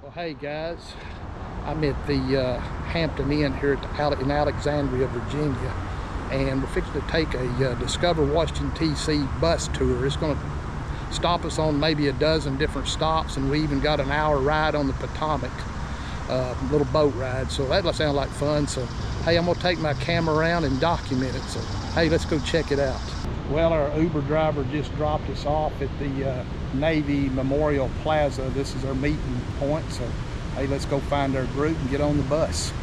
Well, hey guys, I'm at the Hampton Inn here in Alexandria, Virginia, and we're fixing to take a Discover Washington DC bus tour. It's going to stop us on maybe a dozen different stops, and we even got an hour ride on the Potomac, little boat ride. So that sounds like fun. So hey, I'm going to take my camera around and document it. So hey, let's go check it out. Well, our Uber driver just dropped us off at the Navy Memorial Plaza. This is our meeting point. So hey, let's go find our group and get on the bus.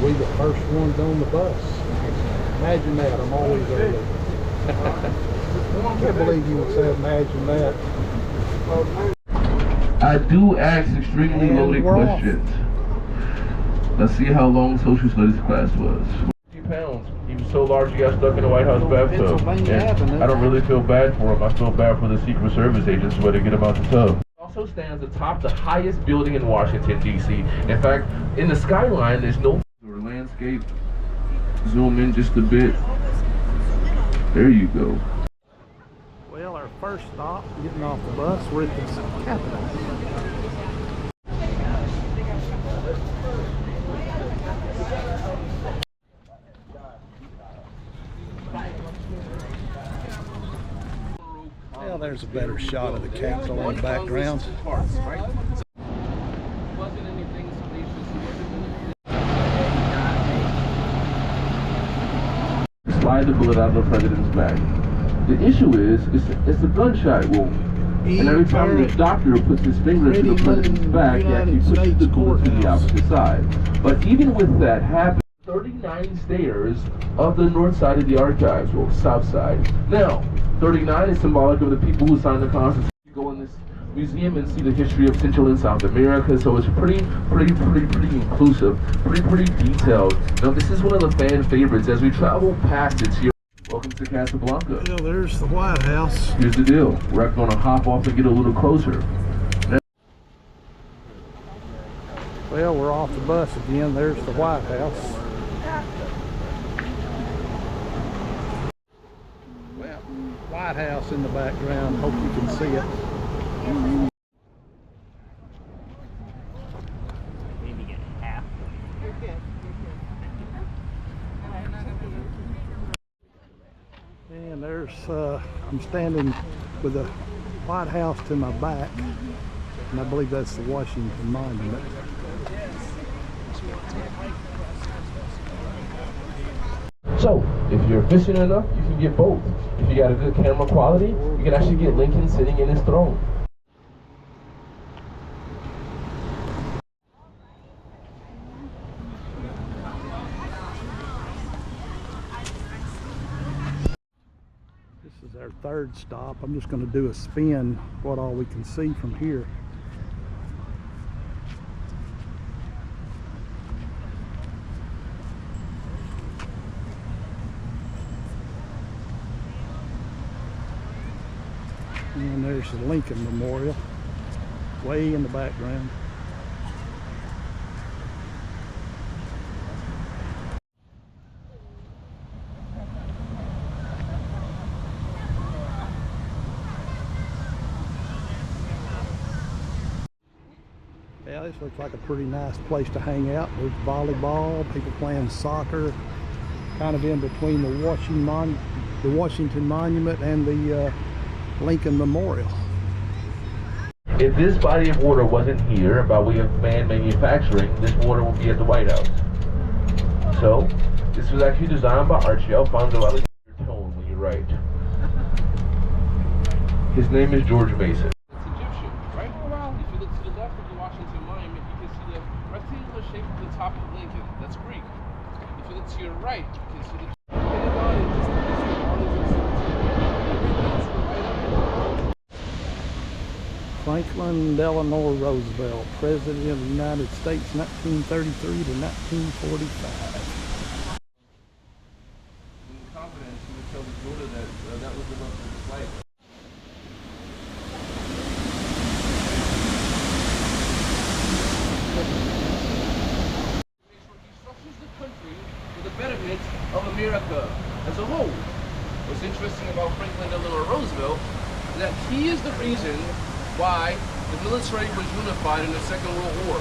We the first ones on the bus. Imagine that, I'm always early. I can't believe you would say imagine that. I do ask extremely loaded questions. Let's see how long social studies class was. 50 pounds. He was so large he got stuck in the White House bathtub. I don't really feel bad for him. I feel bad for the Secret Service agents who had to get him out the tub. Also stands atop the highest building in Washington, D.C. In fact, in the skyline, there's no landscape. Zoom in just a bit. There you go. Well, our first stop, getting off the bus, we're at the Capitol. Well, there's a better shot of the Capitol in the background. Slide the bullet out of the president's back. The issue is, it's a gunshot wound. And every time the doctor puts his finger to the president's back, he actually pushes the bullet to the opposite side. But even with that happening, 39 stairs of the north side of the archives, or south side. Now, 39 is symbolic of the people who signed the Constitution. You go in this museum and see the history of Central and South America, so it's pretty inclusive, pretty detailed. Now, this is one of the fan favorites. As we travel past it here, welcome to Casablanca. Well, there's the White House. Here's the deal. We're going to hop off and get a little closer. Well, we're off the bus again. There's the White House. Well, White House in the background. Hope you can see it. Maybe get half. You're good. And there's, I'm standing with the White House to my back, and I believe that's the Washington Monument. So, if you're efficient enough, you can get both. If you got a good camera quality, you can actually get Lincoln sitting in his throne. This is our third stop. I'm just going to do a spin, what all we can see from here. And there's the Lincoln Memorial, way in the background. Yeah, this looks like a pretty nice place to hang out. There's volleyball, people playing soccer, kind of in between the Washington Monument and the Lincoln Memorial. If this body of water wasn't here by way of man manufacturing, this water would be at the White House. So, this was actually designed by Archie Alfonso Alexander Tone when you write. His name is George Mason. It's Egyptian, right? If you look to the left of the Washington Monument, you can see the rectangular shape of the top of Lincoln. That's Greek. If you look to your right, you can see the Franklin Delano Roosevelt, President of the United States, 1933 to 1945. betterment of America as a whole. What's interesting about Franklin Delano Roosevelt is that he is the reason why the military was unified in the Second World War.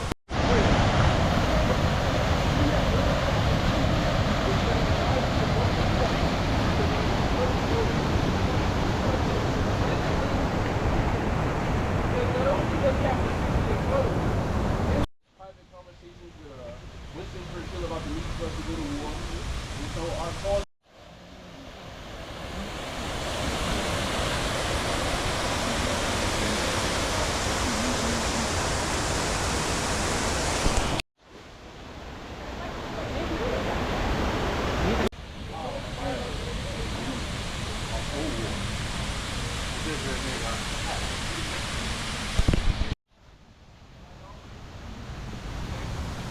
Private conversations with Winston Churchill about the need for us to go to war. And so our cause.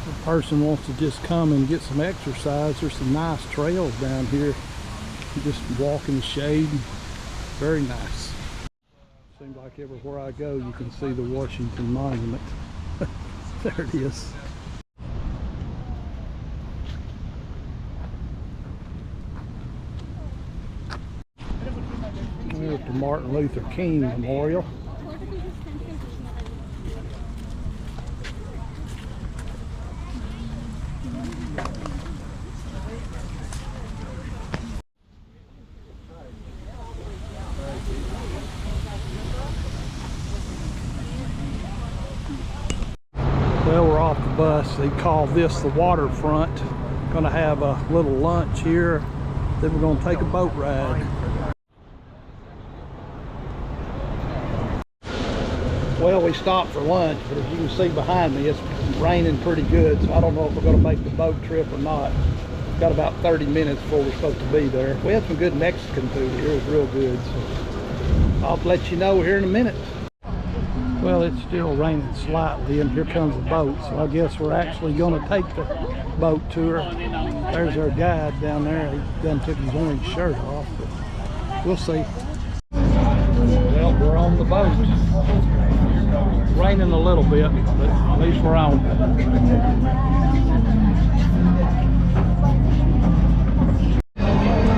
A person wants to just come and get some exercise, there's some nice trails down here. Just walk in the shade, very nice. Seems like everywhere I go you can see the Washington Monument. There it is. There's the Martin Luther King Memorial. Well, we're off the bus. They call this the Waterfront. Gonna have a little lunch here. Then we're gonna take a boat ride. Well, we stopped for lunch, but as you can see behind me, it's raining pretty good, so I don't know if we're gonna make the boat trip or not. Got about 30 minutes before we're supposed to be there. We had some good Mexican food here. It was real good, so I'll let you know here in a minute. Well, it's still raining slightly, and here comes the boat, so I guess we're actually going to take the boat tour. There's our guide down there. He done took his orange shirt off, but we'll see. Well, we're on the boat. It's raining a little bit, but at least we're on.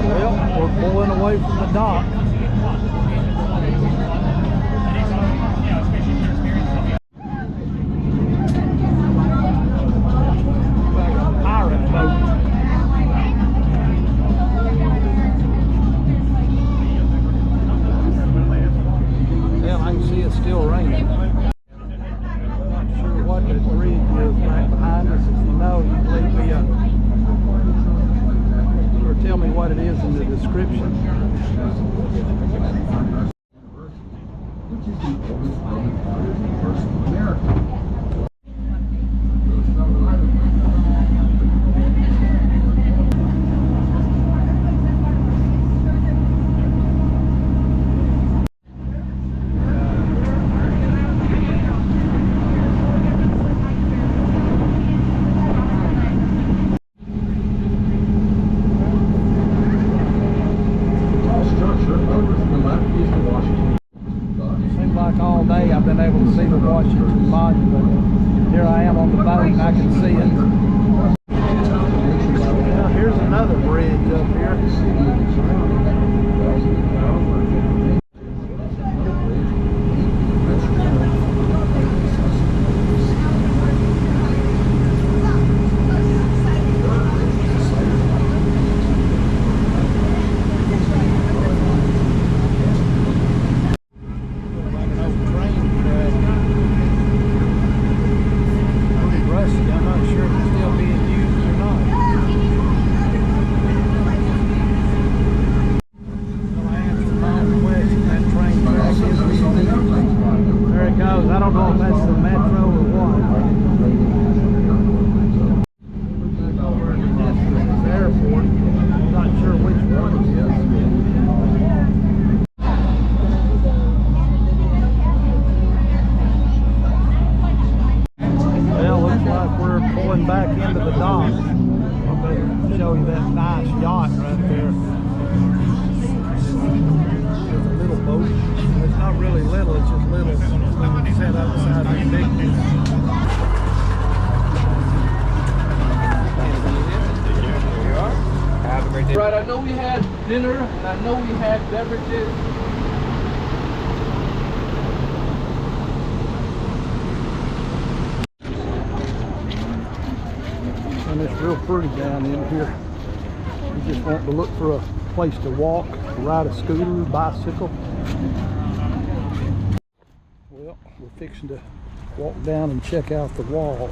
Well, we're pulling away from the dock. Tell me what it is in the description. All day I've been able to see the Washington Monument. Here I am on the boat and I can see it. Now here's another bridge up here. I don't know if that's the metro or what. Over in the distance, the airport. I'm not sure which one it is. Well, looks like we're pulling back into the dock. I'll show you that nice yacht right there. There's a little boat. It's not really little, it's just little. Set up beside the big one. Here you are. Right, I know we had dinner, and I know we had beverages. And it's real pretty down in here. You just want to look for a place to walk, ride a scooter, bicycle. Well, we're fixing to walk down and check out the wall.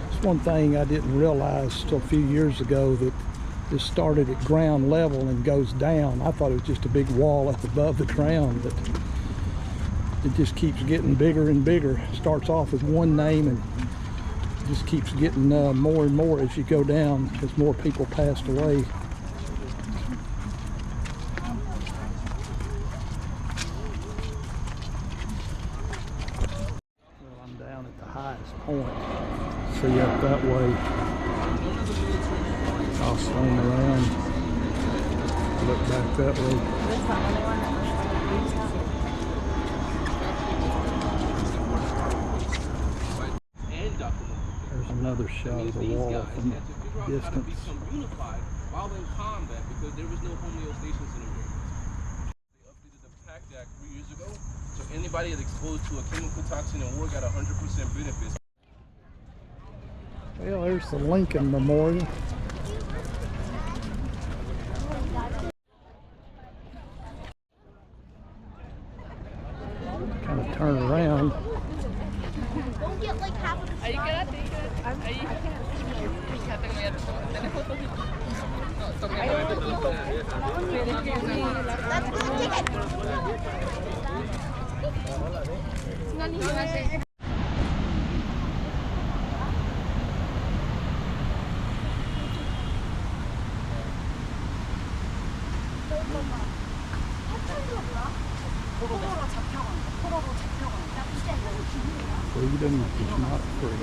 It's one thing I didn't realize till a few years ago, that this started at ground level and goes down. I thought it was just a big wall up above the ground, but it just keeps getting bigger and bigger. It starts off with one name and just keeps getting more and more as you go down, as more people passed away. Well, I'm down at the highest point. See up that way. I'll swing around, look back that way. There's another shot of the wall from a distance. Become unified while in combat because there was no homeostasis in the room. They updated the PACT Act 3 years ago, so anybody that's exposed to a chemical toxin in war got 100% benefits. Well, there's the Lincoln Memorial. Kind of turn around. Don't get like half of the Ahí quédate, ahí. Ya tengo ya ¿Tenés fotos? No, tome Freedom is not free.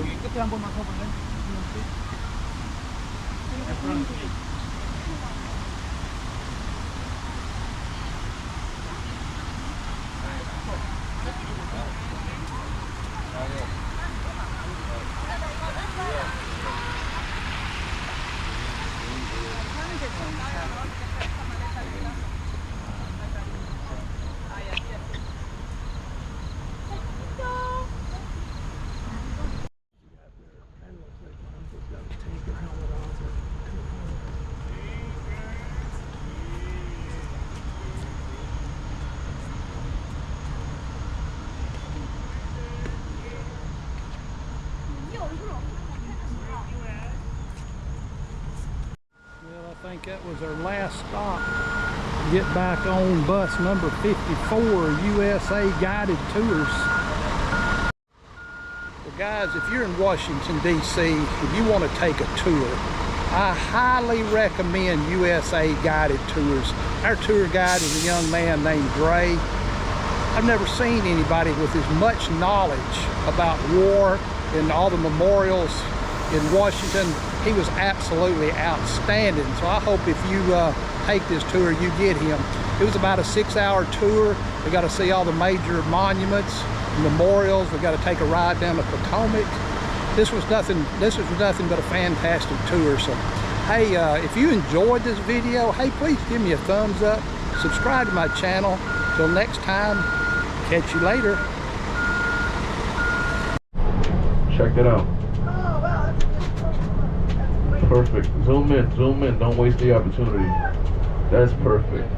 I think that was our last stop. Get back on bus number 54, USA Guided Tours. Well guys, if you're in Washington, D.C., if you want to take a tour, I highly recommend USA Guided Tours. Our tour guide is a young man named Gray. I've never seen anybody with as much knowledge about war and all the memorials in Washington. He was absolutely outstanding. So I hope if you take this tour, you get him. It was about a 6-hour tour. We got to see all the major monuments, memorials. We got to take a ride down the Potomac. This was nothing but a fantastic tour. So hey, if you enjoyed this video, hey, please give me a thumbs up. Subscribe to my channel. Till next time, catch you later. Check it out. Perfect. Zoom in, don't waste the opportunity. That's perfect.